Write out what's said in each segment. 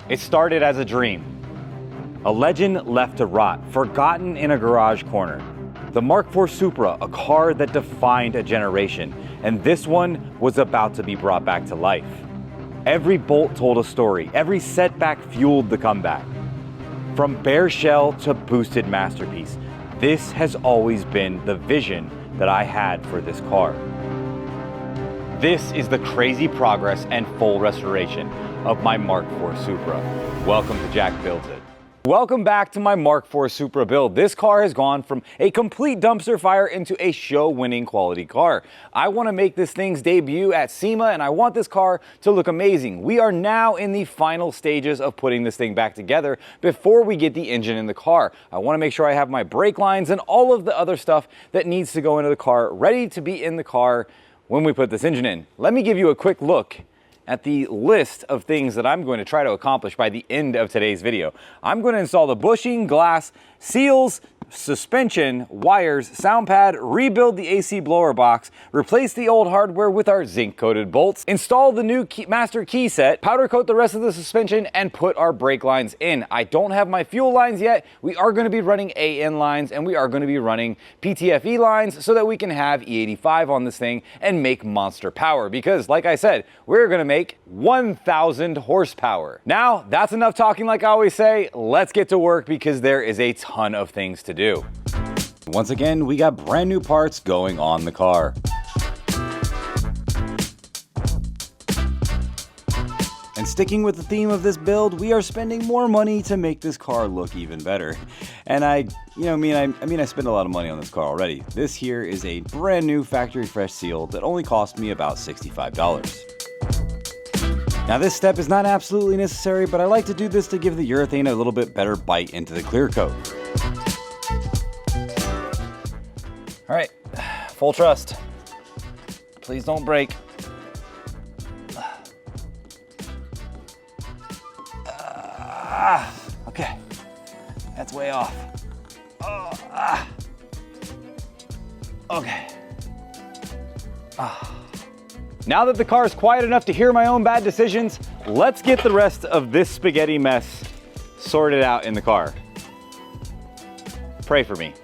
It started as a dream. A legend left to rot, forgotten in a garage corner. The Mark IV Supra, a car that defined a generation, and this one was about to be brought back to life. Every bolt told a story, every setback fueled the comeback. From bare shell to boosted masterpiece, this has always been the vision that I had for this car. This is the crazy progress and full restoration of my Mark IV Supra. Welcome to Jack Builds It. Welcome back to my Mark IV Supra build. This car has gone from a complete dumpster fire into a show-winning quality car. I want to make this thing's debut at SEMA, and I want this car to look amazing. We are now in the final stages of putting this thing back together before we get the engine in the car. I want to make sure I have my brake lines and all of the other stuff that needs to go into the car ready to be in the car when we put this engine in. Let me give you a quick look at the list of things that I'm going to try to accomplish by the end of today's video. I'm going to install the bushing, glass, seals, suspension, wires, sound pad, rebuild the AC blower box, replace the old hardware with our zinc-coated bolts, install the new master key set, powder coat the rest of the suspension, and put our brake lines in. I don't have my fuel lines yet. We are going to be running AN lines, and we are going to be running PTFE lines so that we can have E85 on this thing and make monster power, because like I said, we're going to make 1,000 horsepower. Now, that's enough talking like I always say. Let's get to work because there is a ton of things to do. Once again, we got brand new parts going on the car. And sticking with the theme of this build, we are spending more money to make this car look even better. And I spend a lot of money on this car already. This here is a brand new factory fresh seal that only cost me about $65. Now this step is not absolutely necessary, but I like to do this to give the urethane a little bit better bite into the clear coat. All right, full trust. Please don't break. Okay, that's way off. Okay. Now that the car is quiet enough to hear my own bad decisions, let's get the rest of this spaghetti mess sorted out in the car. Pray for me.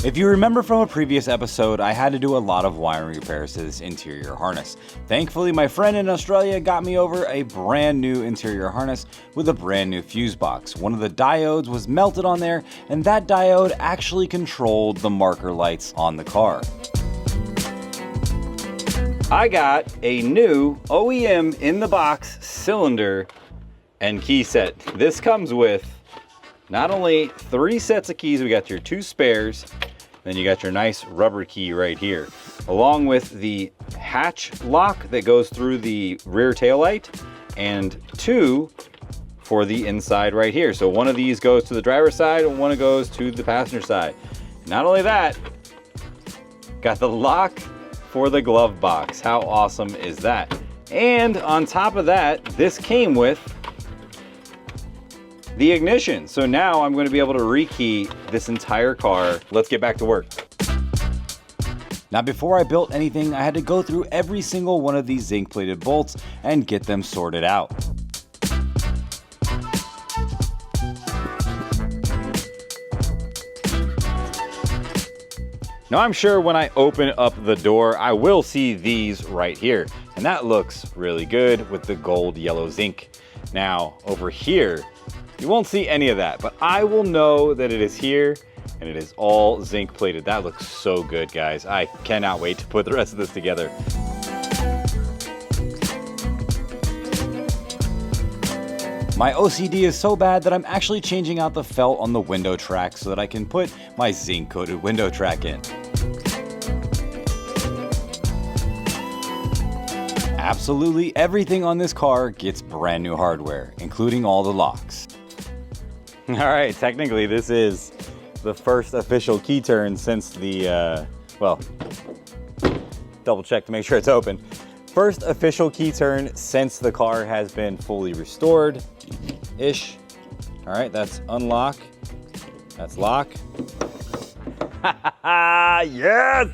If you remember from a previous episode, I had to do a lot of wiring repairs to this interior harness. Thankfully, my friend in Australia got me over a brand new interior harness with a brand new fuse box. One of the diodes was melted on there, and that diode actually controlled the marker lights on the car. I got a new OEM in the box cylinder and key set. This comes with not only 3 sets of keys, we got your 2 spares, then you got your nice rubber key right here, along with the hatch lock that goes through the rear taillight, and 2 for the inside right here. So one of these goes to the driver's side and one goes to the passenger side. Not only that, got the lock for the glove box. How awesome is that? And on top of that, this came with the ignition. So now I'm going to be able to rekey this entire car. Let's get back to work. Now before I built anything, I had to go through every single one of these zinc plated bolts and get them sorted out. Now I'm sure when I open up the door, I will see these right here. And that looks really good with the gold yellow zinc. Now over here, you won't see any of that, but I will know that it is here and it is all zinc plated. That looks so good, guys. I cannot wait to put the rest of this together. My OCD is so bad that I'm actually changing out the felt on the window track so that I can put my zinc coated window track in. Absolutely everything on this car gets brand new hardware, including all the locks. All right, technically this is the first official key turn since the, well, double check to make sure it's open. First official key turn since the car has been fully restored-ish. All right, that's unlock, that's lock. Yes!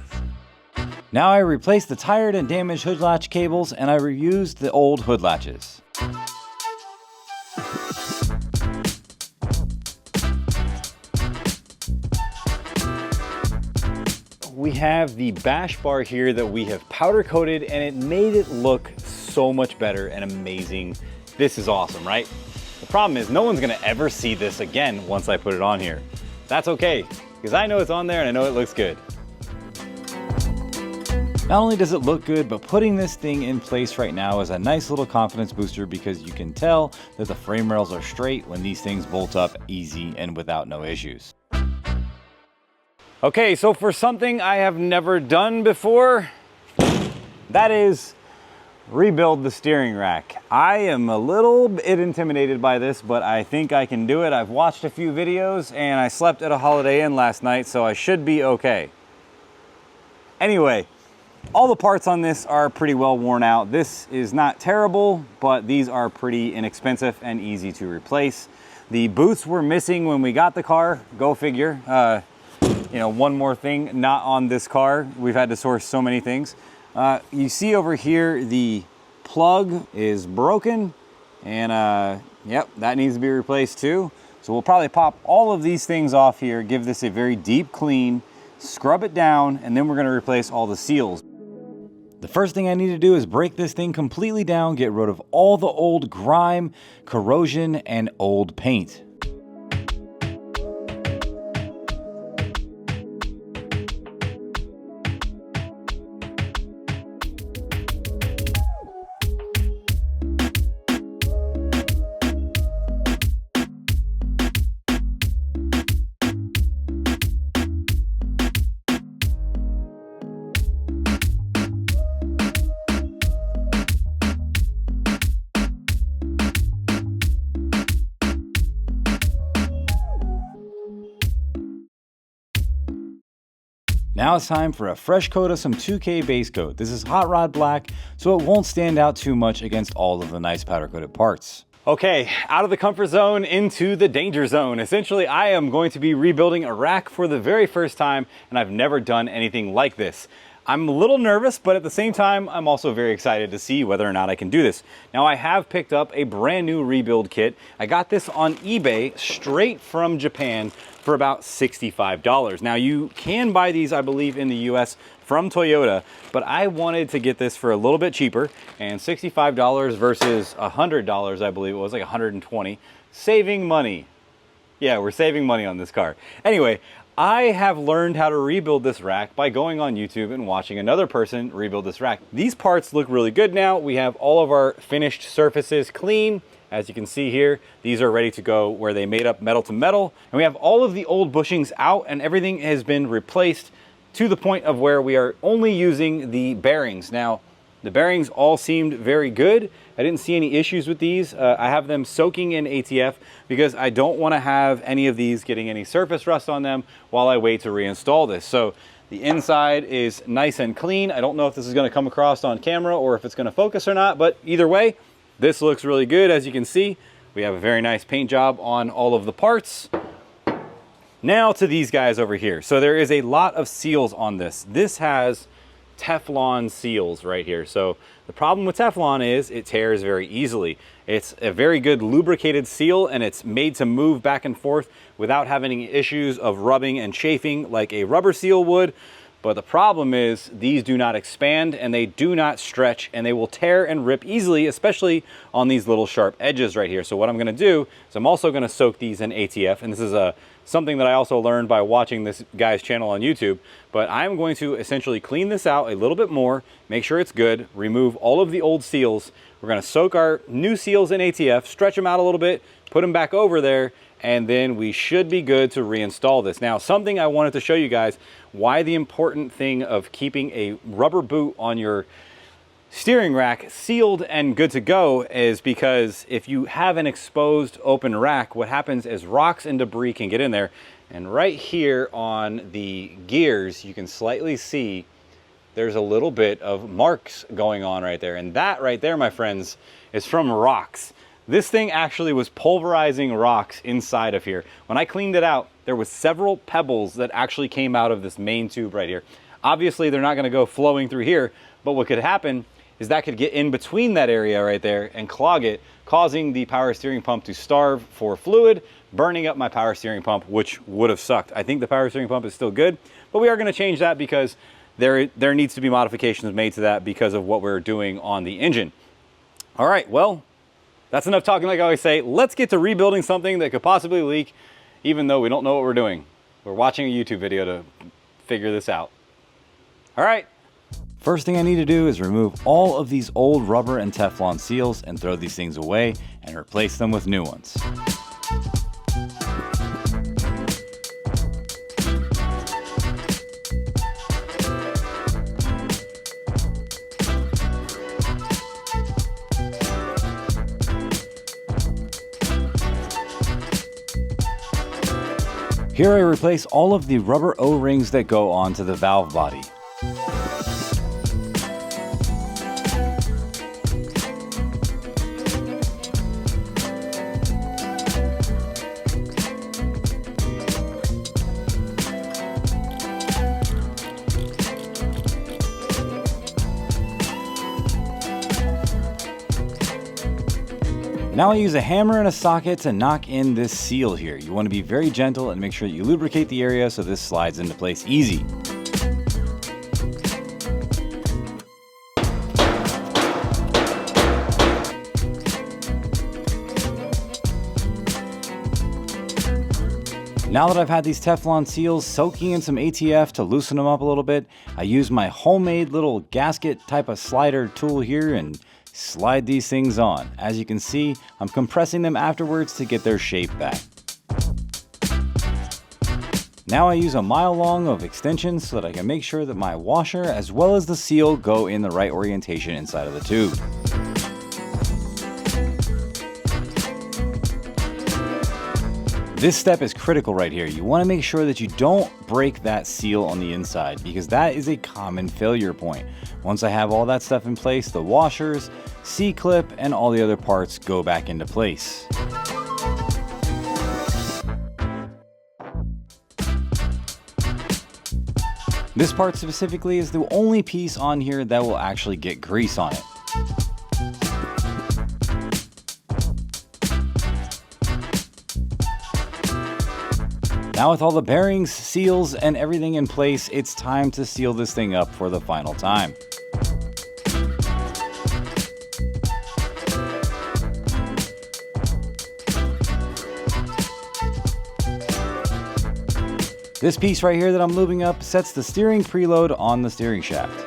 Now I replaced the tired and damaged hood latch cables and I reused the old hood latches. have the bash bar here that we have powder coated, and it made it look so much better and amazing. This is awesome, right? The problem is no one's gonna ever see this again once I put it on here. That's okay, because I know it's on there and I know it looks good. Not only does it look good, but putting this thing in place right now is a nice little confidence booster, because you can tell that the frame rails are straight when these things bolt up easy and without no issues. Okay, so for something I have never done before, that is rebuild the steering rack. I am a little bit intimidated by this, but I think I can do it. I've watched a few videos and I slept at a Holiday Inn last night, so I should be okay. Anyway, all the parts on this are pretty well worn out. This is not terrible, but these are pretty inexpensive and easy to replace. The boots were missing when we got the car, go figure. You know, one more thing, not on this car. We've had to source so many things. You see over here, the plug is broken, and yep, that needs to be replaced too. So we'll probably pop all of these things off here, give this a very deep clean, scrub it down, and then we're gonna replace all the seals. The first thing I need to do is break this thing completely down, get rid of all the old grime, corrosion, and old paint. Now it's time for a fresh coat of some 2K base coat. This is Hot Rod Black, so it won't stand out too much against all of the nice powder coated parts. Okay, out of the comfort zone into the danger zone. Essentially, I am going to be rebuilding a rack for the very first time, and I've never done anything like this. I'm a little nervous, but at the same time, I'm also very excited to see whether or not I can do this. Now, I have picked up a brand new rebuild kit. I got this on eBay straight from Japan for about $65. Now, you can buy these, I believe, in the US from Toyota, but I wanted to get this for a little bit cheaper, and $65 versus $100, I believe it was, like $120. Saving money. Yeah, we're saving money on this car. Anyway, I have learned how to rebuild this rack by going on YouTube and watching another person rebuild this rack. These parts look really good now. We have all of our finished surfaces clean. As you can see here, these are ready to go where they made up metal to metal. And we have all of the old bushings out, and everything has been replaced to the point of where we are only using the bearings. Now, the bearings all seemed very good. I didn't see any issues with these. I have them soaking in ATF because I don't want to have any of these getting any surface rust on them while I wait to reinstall this. So the inside is nice and clean. I don't know if this is going to come across on camera or if it's going to focus or not, but either way, this looks really good. As you can see, we have a very nice paint job on all of the parts. Now to these guys over here. So there is a lot of seals on this. This has Teflon seals right here. So the problem with Teflon is it tears very easily. It's a very good lubricated seal, and it's made to move back and forth without having any issues of rubbing and chafing like a rubber seal would. But the problem is these do not expand and they do not stretch, and they will tear and rip easily, especially on these little sharp edges right here. So what I'm going to do is I'm also going to soak these in ATF, and this is something that I also learned by watching this guy's channel on YouTube. But I'm going to essentially clean this out a little bit more, make sure it's good, remove all of the old seals. We're going to soak our new seals in ATF, stretch them out a little bit, put them back over there, and then we should be good to reinstall this. Now, something I wanted to show you guys, why the important thing of keeping a rubber boot on your steering rack sealed and good to go is because if you have an exposed open rack, what happens is rocks and debris can get in there. And right here on the gears, you can slightly see there's a little bit of marks going on right there. And that right there, my friends, is from rocks. This thing actually was pulverizing rocks inside of here. When I cleaned it out, there was several pebbles that actually came out of this main tube right here. Obviously, they're not gonna go flowing through here, but what could happen is that could get in between that area right there and clog it, causing the power steering pump to starve for fluid, burning up my power steering pump, which would have sucked. I think the power steering pump is still good, but we are going to change that because there needs to be modifications made to that because of what we're doing on the engine. All right, well, that's enough talking like I always say. Let's get to rebuilding something that could possibly leak, even though we don't know what we're doing. We're watching a YouTube video to figure this out. All right. First thing I need to do is remove all of these old rubber and Teflon seals and throw these things away and replace them with new ones. Here I replace all of the rubber O-rings that go onto the valve body. Now I use a hammer and a socket to knock in this seal here. You want to be very gentle and make sure that you lubricate the area so this slides into place easy. Now that I've had these Teflon seals soaking in some ATF to loosen them up a little bit, I use my homemade little gasket type of slider tool here and slide these things on. As you can see, I'm compressing them afterwards to get their shape back. Now I use a mile long of extensions so that I can make sure that my washer as well as the seal go in the right orientation inside of the tube. This step is critical right here. You want to make sure that you don't break that seal on the inside because that is a common failure point. Once I have all that stuff in place, the washers, C-clip, and all the other parts go back into place. This part specifically is the only piece on here that will actually get grease on it. Now with all the bearings, seals, and everything in place, it's time to seal this thing up for the final time. This piece right here that I'm lubing up sets the steering preload on the steering shaft.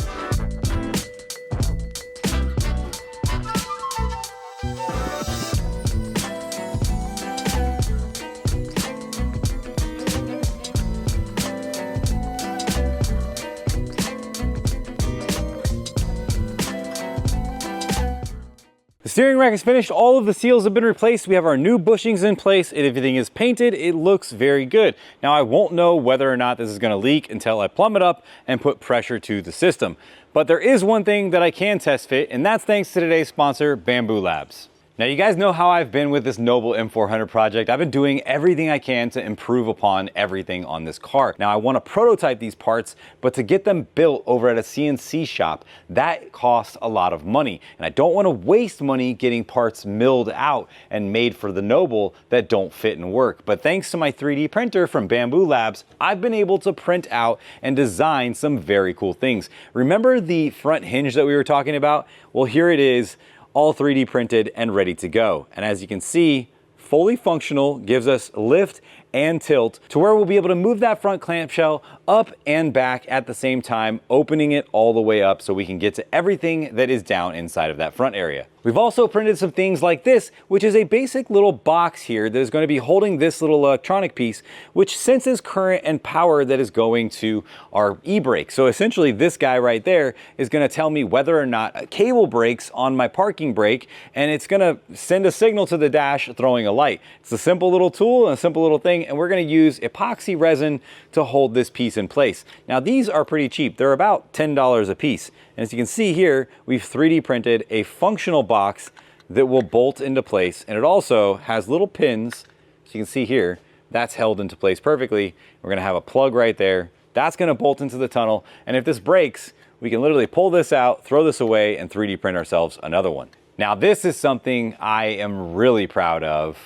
The steering rack is finished, all of the seals have been replaced, we have our new bushings in place, and everything is painted, it looks very good. Now I won't know whether or not this is going to leak until I plumb it up and put pressure to the system. But there is one thing that I can test fit, and that's thanks to today's sponsor, Bamboo Labs. Now you guys know how I've been with this Noble M400 project. I've been doing everything I can to improve upon everything on this car. Now I want to prototype these parts, but to get them built over at a CNC shop, that costs a lot of money. And I don't want to waste money getting parts milled out and made for the Noble that don't fit and work. But thanks to my 3D printer from Bamboo Labs, I've been able to print out and design some very cool things. Remember the front hinge that we were talking about? Well, here it is, all 3D printed and ready to go. And as you can see, fully functional, gives us lift and tilt to where we'll be able to move that front clamshell up and back at the same time, opening it all the way up so we can get to everything that is down inside of that front area. We've also printed some things like this, which is a basic little box here that is going to be holding this little electronic piece, which senses current and power that is going to our e-brake. So essentially this guy right there is going to tell me whether or not a cable breaks on my parking brake, and it's going to send a signal to the dash throwing a light. It's a simple little tool and a simple little thing, and we're going to use epoxy resin to hold this piece in place. Now these are pretty cheap. They're about $10 a piece. And as you can see here, we've 3D printed a functional box that will bolt into place, and it also has little pins, so you can see here, that's held into place perfectly. We're going to have a plug right there. That's going to bolt into the tunnel, and if this breaks, we can literally pull this out, throw this away, and 3D print ourselves another one. Now this is something I am really proud of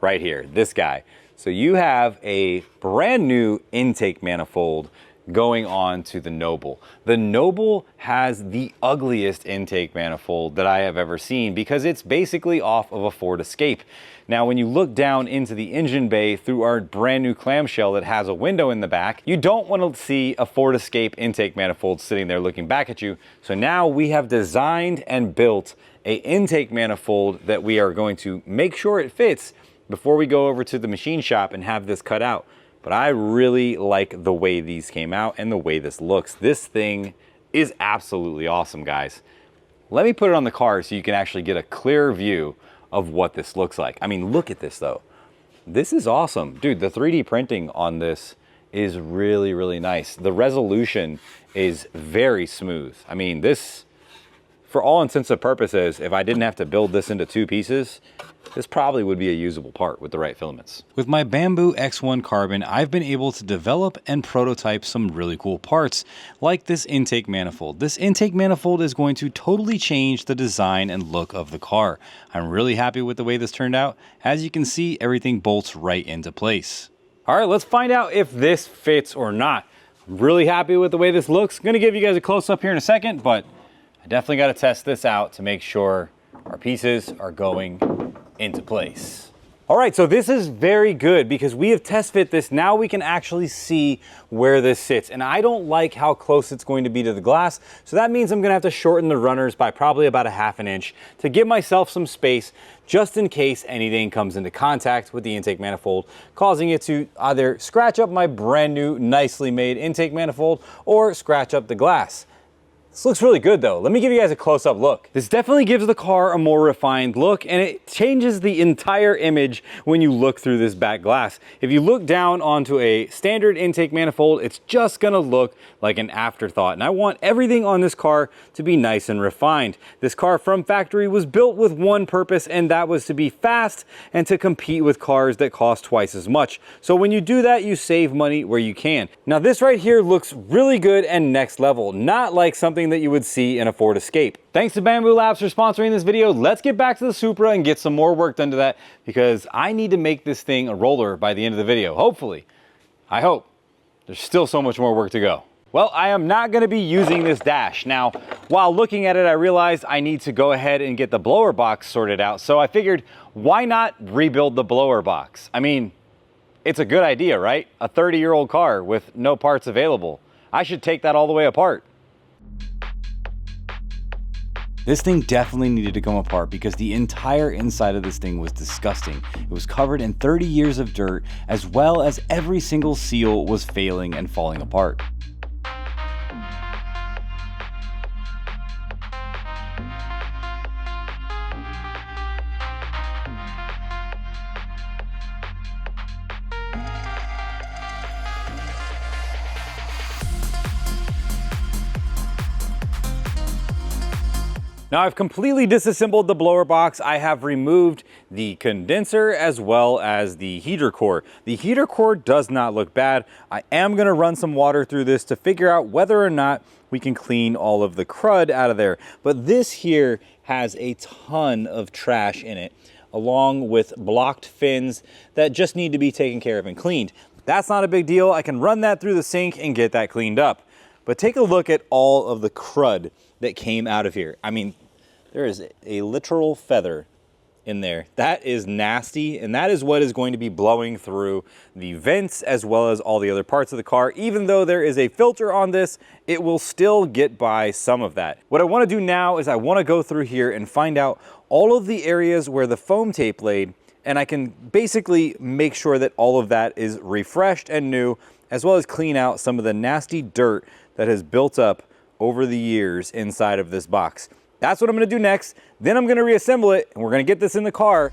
right here, this guy. So you have a brand new intake manifold going on to the Noble. The Noble has the ugliest intake manifold that I have ever seen because it's basically off of a Ford Escape. Now, when you look down into the engine bay through our brand new clamshell that has a window in the back, you don't want to see a Ford Escape intake manifold sitting there looking back at you. So now we have designed and built a intake manifold that we are going to make sure it fits before we go over to the machine shop and have this cut out. But I really like the way these came out and the way this looks. This thing is absolutely awesome, guys. Let me put it on the car so you can actually get a clear view of what this looks like. I mean, look at this though. This is awesome. Dude, the 3D printing on this is really, really nice. The resolution is very smooth. I mean, this, for all intents and purposes, if I didn't have to build this into 2 pieces, this probably would be a usable part with the right filaments. With my Bamboo X1 carbon, I've been able to develop and prototype some really cool parts, like this intake manifold. This intake manifold is going to totally change the design and look of the car. I'm really happy with the way this turned out. As you can see, everything bolts right into place. All right, let's find out if this fits or not. I'm really happy with the way this looks. I'm gonna give you guys a close-up here in a second, but I definitely gotta test this out to make sure our pieces are going into place. All right, so this is very good because we have test fit this. Now we can actually see where this sits. And I don't like how close it's going to be to the glass. So that means I'm gonna have to shorten the runners by probably about a 1/2 inch to give myself some space just in case anything comes into contact with the intake manifold, causing it to either scratch up my brand new, nicely made intake manifold or scratch up the glass. This looks really good though. Let me give you guys a close-up look. This definitely gives the car a more refined look and it changes the entire image when you look through this back glass. If you look down onto a standard intake manifold, it's just gonna look like an afterthought. And I want everything on this car to be nice and refined. This car from factory was built with one purpose, and that was to be fast and to compete with cars that cost twice as much. So when you do that, you save money where you can. Now this right here looks really good and next level, not like something that you would see in a Ford Escape. Thanks to Bamboo Labs for sponsoring this video. Let's get back to the Supra and get some more work done to that because I need to make this thing a roller by the end of the video. Hopefully. I hope. There's still so much more work to go. Well, I am not going to be using this dash. Now, while looking at it, I realized I need to go ahead and get the blower box sorted out. So I figured, why not rebuild the blower box? I mean, it's a good idea, right? A 30-year-old car with no parts available. I should take that all the way apart. This thing definitely needed to come apart because the entire inside of this thing was disgusting. It was covered in 30 years of dirt, as well as every single seal was failing and falling apart. Now I've completely disassembled the blower box. I have removed the condenser as well as the heater core. The heater core does not look bad. I am gonna run some water through this to figure out whether or not we can clean all of the crud out of there. But this here has a ton of trash in it, along with blocked fins that just need to be taken care of and cleaned. That's not a big deal. I can run that through the sink and get that cleaned up. But take a look at all of the crud that came out of here. I mean, there is a literal feather in there. That is nasty, and that is what is going to be blowing through the vents as well as all the other parts of the car. Even though there is a filter on this, it will still get by some of that. What I want to do now is I want to go through here and find out all of the areas where the foam tape laid, and I can basically make sure that all of that is refreshed and new, as well as clean out some of the nasty dirt that has built up over the years inside of this box. That's what I'm gonna do next. Then I'm gonna reassemble it and we're gonna get this in the car.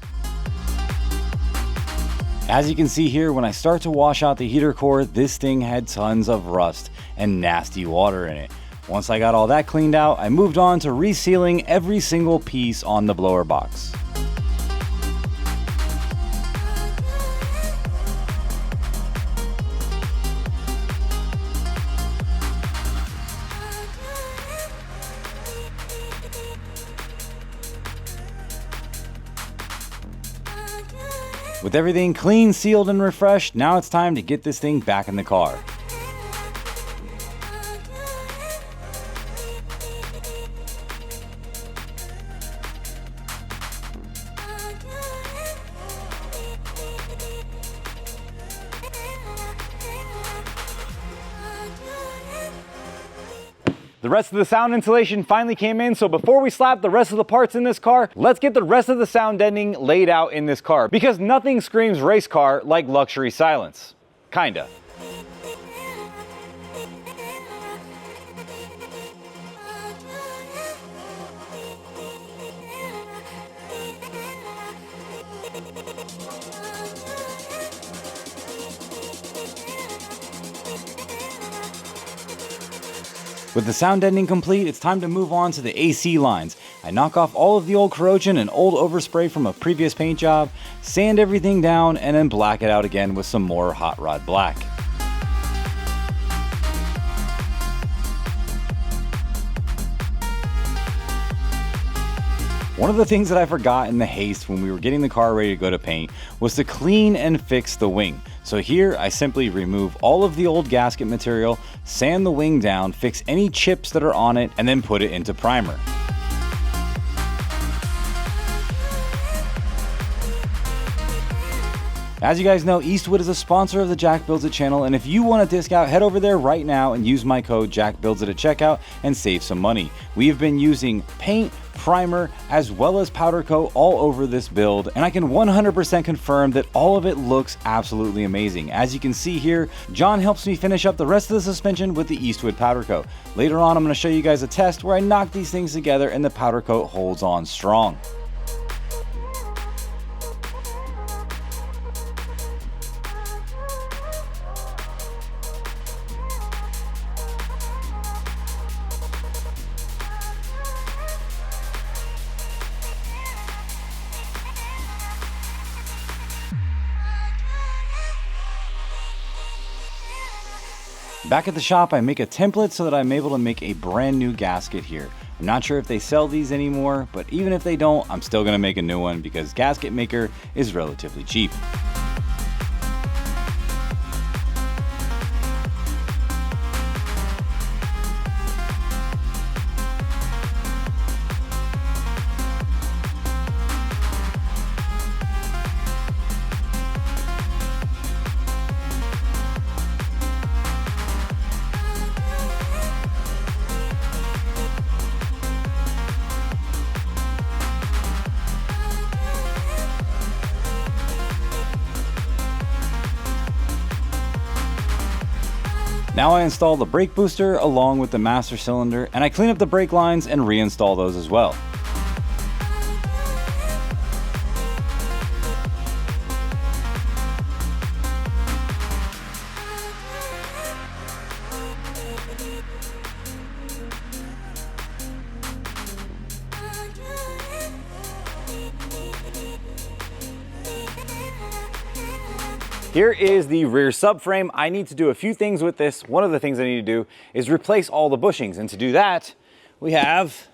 As you can see here, when I start to wash out the heater core, this thing had tons of rust and nasty water in it. Once I got all that cleaned out, I moved on to resealing every single piece on the blower box. With everything clean, sealed, and refreshed, now it's time to get this thing back in the car. The rest of the sound insulation finally came in, so before we slap the rest of the parts in this car, let's get the rest of the sound deadening laid out in this car, because nothing screams race car like luxury silence. Kinda. With the sound deadening complete, it's time to move on to the AC lines. I knock off all of the old corrosion and old overspray from a previous paint job, sand everything down, and then black it out again with some more hot rod black. One of the things that I forgot in the haste when we were getting the car ready to go to paint was to clean and fix the wing. So here I simply remove all of the old gasket material, sand the wing down, fix any chips that are on it, and then put it into primer. As you guys know, Eastwood is a sponsor of the Jack Builds It channel, and if you want a discount, head over there right now and use my code JackBuildsIt at checkout and save some money. We have been using paint, primer, as well as powder coat all over this build, and I can 100% confirm that all of it looks absolutely amazing. As you can see here, John helps me finish up the rest of the suspension with the Eastwood powder coat. Later on, I'm going to show you guys a test where I knock these things together and the powder coat holds on strong. Back at the shop, I make a template so that I'm able to make a brand new gasket here. I'm not sure if they sell these anymore, but even if they don't, I'm still gonna make a new one because gasket maker is relatively cheap. Now I install the brake booster along with the master cylinder, and I clean up the brake lines and reinstall those as well. Here is the rear subframe. I need to do a few things with this. One of the things I need to do is replace all the bushings. And to do that, we have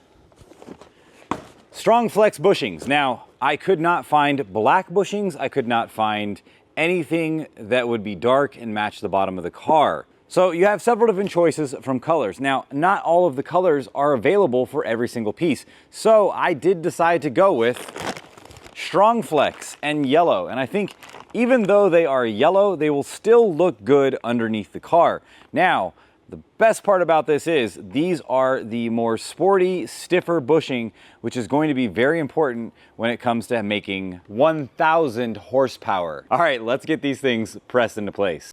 strong flex bushings. Now, I could not find black bushings. I could not find anything that would be dark and match the bottom of the car. So you have several different choices from colors. Now, not all of the colors are available for every single piece. So I did decide to go with strong flex and yellow. And I think even though they are yellow, they will still look good underneath the car. Now, the best part about this is these are the more sporty, stiffer bushing, which is going to be very important when it comes to making 1,000 horsepower. All right, let's get these things pressed into place.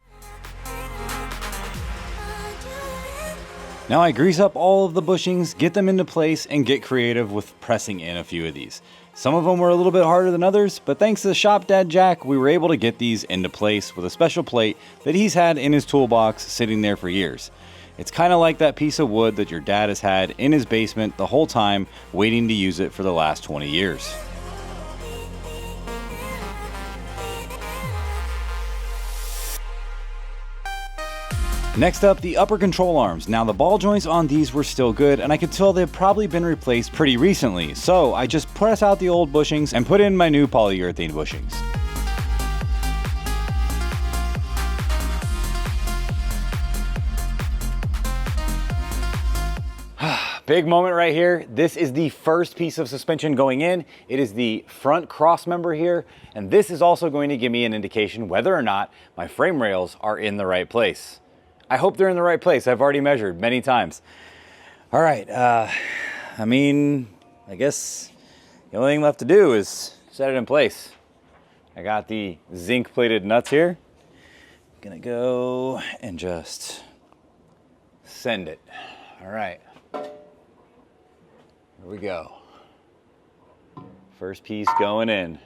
Now I grease up all of the bushings, get them into place, and get creative with pressing in a few of these. Some of them were a little bit harder than others, but thanks to the shop dad Jack, we were able to get these into place with a special plate that he's had in his toolbox sitting there for years. It's kind of like that piece of wood that your dad has had in his basement the whole time, waiting to use it for the last 20 years. Next up, the upper control arms. Now the ball joints on these were still good, and I could tell they've probably been replaced pretty recently. So I just press out the old bushings and put in my new polyurethane bushings. Big moment right here. This is the first piece of suspension going in. It is the front cross member here, and this is also going to give me an indication whether or not my frame rails are in the right place. I hope they're in the right place. I've already measured many times. All right, I mean, I guess the only thing left to do is set it in place. I got the zinc plated nuts here. Gonna go and just send it. All right. Here we go. First piece going in.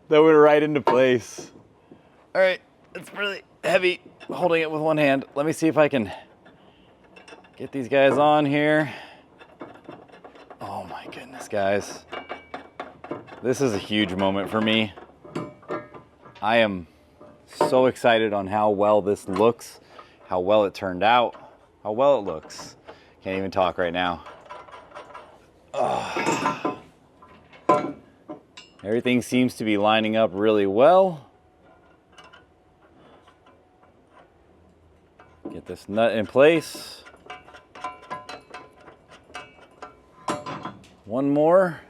That went right into place. All right, it's really heavy holding it with one hand. Let me see if I can get these guys on here. Oh my goodness, guys. This is a huge moment for me. I am so excited on how well this looks, how well it turned out, how well it looks. Can't even talk right now. Everything seems to be lining up really well. Get this nut in place. One more.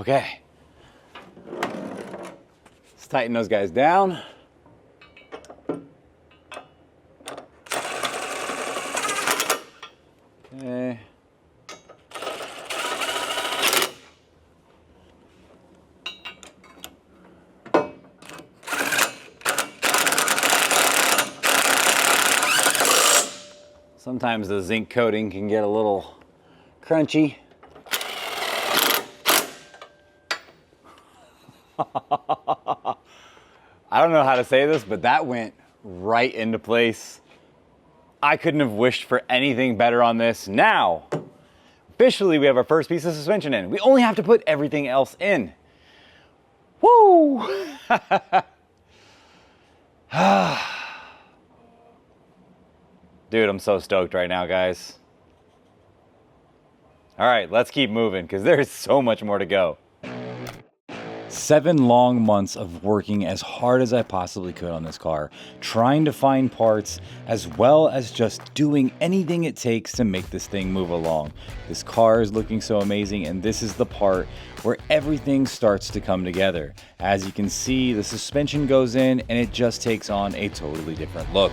Okay. Let's tighten those guys down. Okay. Sometimes the zinc coating can get a little crunchy. I don't know how to say this, but that went right into place. I couldn't have wished for anything better on this. Now, officially we have our first piece of suspension in. We only have to put everything else in. Woo! Dude, I'm so stoked right now, guys. All right, let's keep moving because there's so much more to go. 7 long months of working as hard as I possibly could on this car, trying to find parts as well as just doing anything it takes to make this thing move along. This car is looking so amazing, and this is the part where everything starts to come together. As you can see, the suspension goes in and it just takes on a totally different look.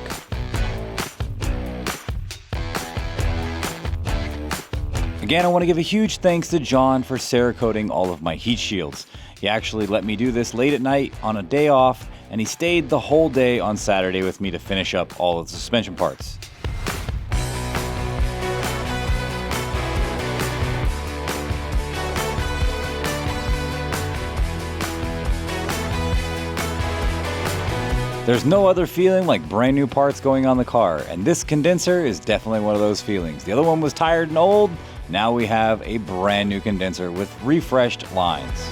Again, I want to give a huge thanks to John for Cerakoting all of my heat shields. He actually let me do this late at night on a day off, and he stayed the whole day on Saturday with me to finish up all of the suspension parts. There's no other feeling like brand new parts going on the car, and this condenser is definitely one of those feelings. The other one was tired and old. Now we have a brand new condenser with refreshed lines.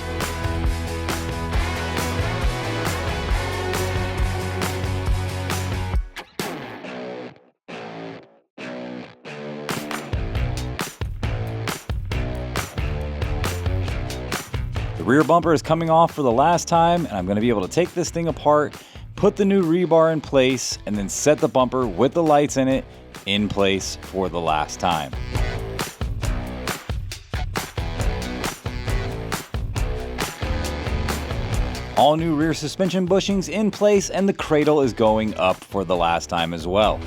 The rear bumper is coming off for the last time, and I'm going to be able to take this thing apart, put the new rebar in place, and then set the bumper with the lights in it in place for the last time. All new rear suspension bushings in place, and the cradle is going up for the last time as well.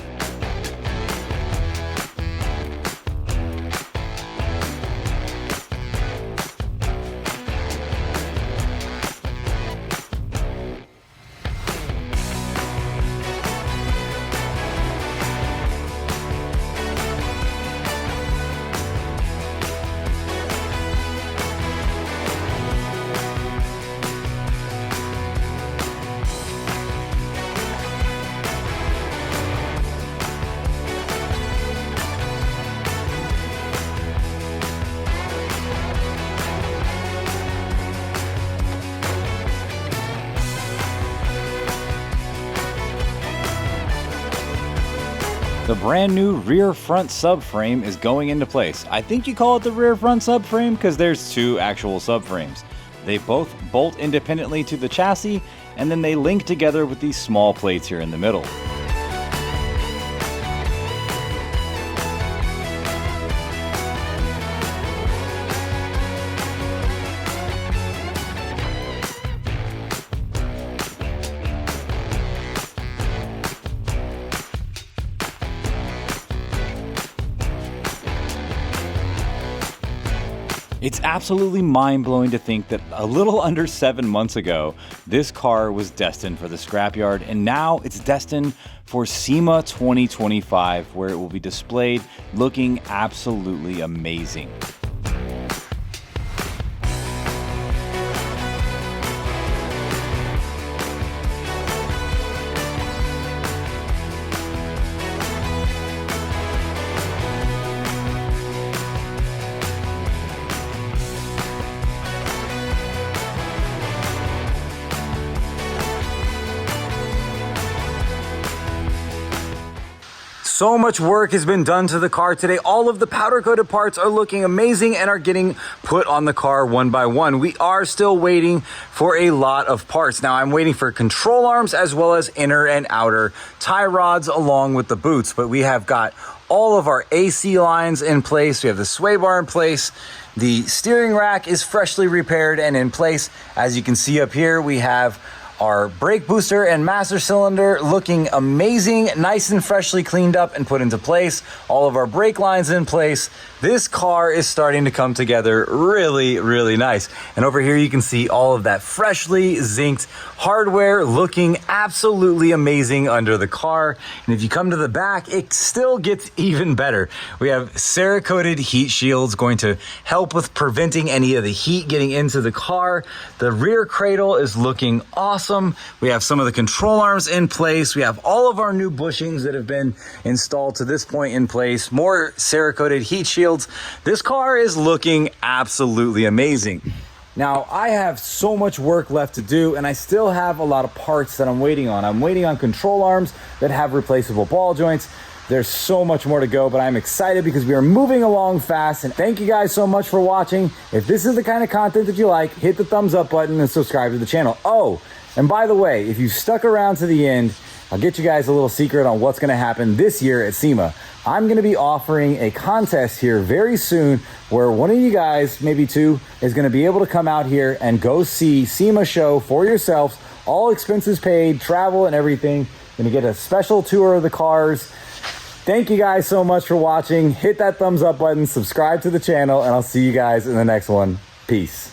The brand new rear front subframe is going into place. I think you call it the rear front subframe because there's two actual subframes. They both bolt independently to the chassis, and then they link together with these small plates here in the middle. It's absolutely mind-blowing to think that a little under 7 months ago, this car was destined for the scrapyard, and now it's destined for SEMA 2025, where it will be displayed looking absolutely amazing. So much work has been done to the car today. All of the powder coated parts are looking amazing and are getting put on the car one by one. We are still waiting for a lot of parts. Now I'm waiting for control arms as well as inner and outer tie rods along with the boots, but we have got all of our AC lines in place. We have the sway bar in place. The steering rack is freshly repaired and in place. As you can see up here, we have our brake booster and master cylinder looking amazing, nice and freshly cleaned up and put into place. All of our brake lines in place. This car is starting to come together really, really nice. And over here you can see all of that freshly zinced hardware looking absolutely amazing under the car. And if you come to the back, it still gets even better. We have Cerakoted heat shields going to help with preventing any of the heat getting into the car. The rear cradle is looking awesome. We have some of the control arms in place. We have all of our new bushings that have been installed to this point in place. More Cerakoted heat shields. This car is looking absolutely amazing. Now, I have so much work left to do, and I still have a lot of parts that I'm waiting on. I'm waiting on control arms that have replaceable ball joints. There's so much more to go, but I'm excited because we are moving along fast. And thank you guys so much for watching. If this is the kind of content that you like, hit the thumbs up button and subscribe to the channel. Oh, and by the way, if you stuck around to the end, I'll get you guys a little secret on what's gonna happen this year at SEMA. I'm gonna be offering a contest here very soon where one of you guys, maybe two, is gonna be able to come out here and go see SEMA show for yourselves, all expenses paid, travel and everything. Gonna get a special tour of the cars. Thank you guys so much for watching. Hit that thumbs up button, subscribe to the channel, and I'll see you guys in the next one. Peace.